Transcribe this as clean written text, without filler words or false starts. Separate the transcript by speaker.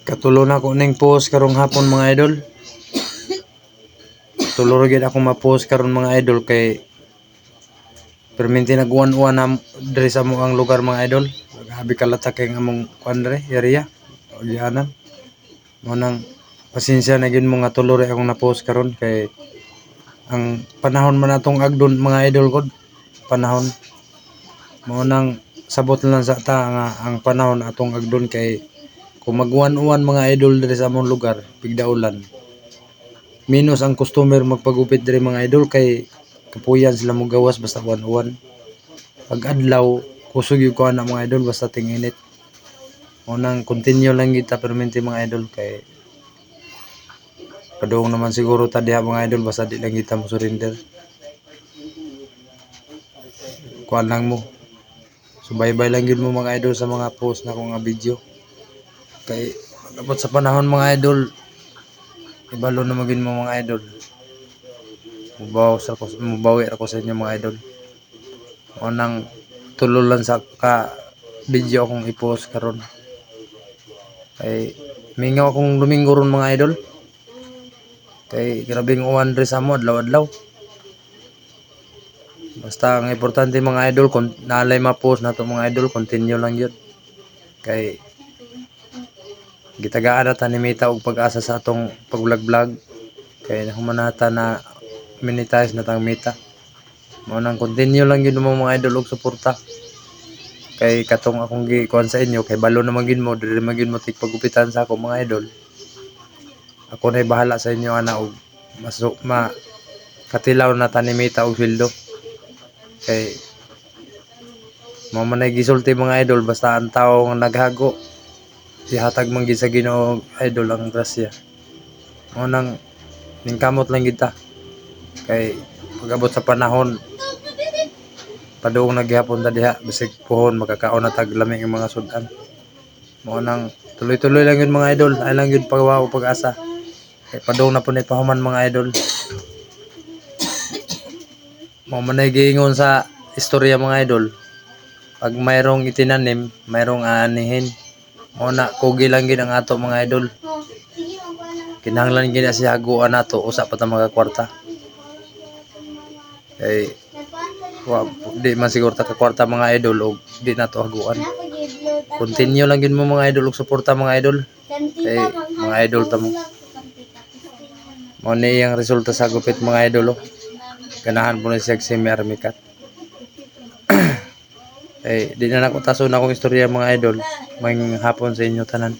Speaker 1: Katulo na ko ning post karong hapon mga idol. Tulo ra gyud ako ma-post karon mga idol kay perminti nag-uwan-uwan na diri sa among lugar mga idol. Grabe kalata kay among kuan diri area. Ulianan. Mo nang pasensya na gyud mo nga tulo ra akong na-post karon kay ang panahon man atong agdon mga idol gud. Panahon mo nang sabot lang sa ta nga ang panahon atong agdon kay kung mag-uwan-uwan mga idol diri sa among lugar, pigdaulan. Minus ang customer magpagupit diri mga idol kay kapuyan sila mo gawas basta uwan-uwan. Pag adlaw, kusog yung kuha na mga idol basta tinginit. Unang continue lang kita perminti mga idol kay padung naman siguro ta diha mga idol basta di lang kita mo surrender. Kuha lang mo. Subaybay lang yun mo mga idol sa mga post na kong video. Kay dapat sa panahon mga idol, ibalo na magin mo mga idol. Mubawi ako sa inyo mga idol. Unang tulo lang sa ka video akong i-post karon. Kay mingaw akong Domingo ron mga idol. Kay grabing uwan diri sa mo adlaw-adlaw. Basta ang importante mga idol kung naalay ma-post na to mga idol, continue lang yun. Kay gitagaan na tanimita og pag-asa sa atong pag-vlog-vlog. Kay nahumanata na monetize na tang mita. Mao nang continue lang yun mo mga idol og suporta. Kay katong akong gikuan sa inyo kay balo na magin mo diri magin mo tigpagupitan sa ako mga idol. Ako na bahala sa inyo ana og katilaw na tanimita og sweldo. Kay mao man ay gisulti mga idol basta ang tawo nga naghago ihatag man gid sa Ginoo idol ang grasya. Mao nang ningkamot lang kita. Kay pag-abot sa panahon padung naghihapon ta diha bisig puhon makakaon na tag lami ang mga sudan. Mao nang tuloy-tuloy lang yun mga idol, ay lang yun pagwaw pag-asa. Kay padung na punit pahuman mga idol. Mao man ay giingon sa istorya mga idol. Pag mayroong itinanim, mayroong aanihin. Mao na kugi lang gid ang ato mga idol. Kinahanglan gid siya haguan nato usa pa ta magakwarta. Kay di man siguro ta ka kwarta mga idol og di nato haguan. Continue lang gid mo mga idol og suporta mga idol. Kay mga idol ta mo. Mao ni ang resulta sa gupit mga idol. Ganahan po na siya si Mermikat. Eh, di na nako taso na akong istorya mga idol. May hapon sa inyo tanan.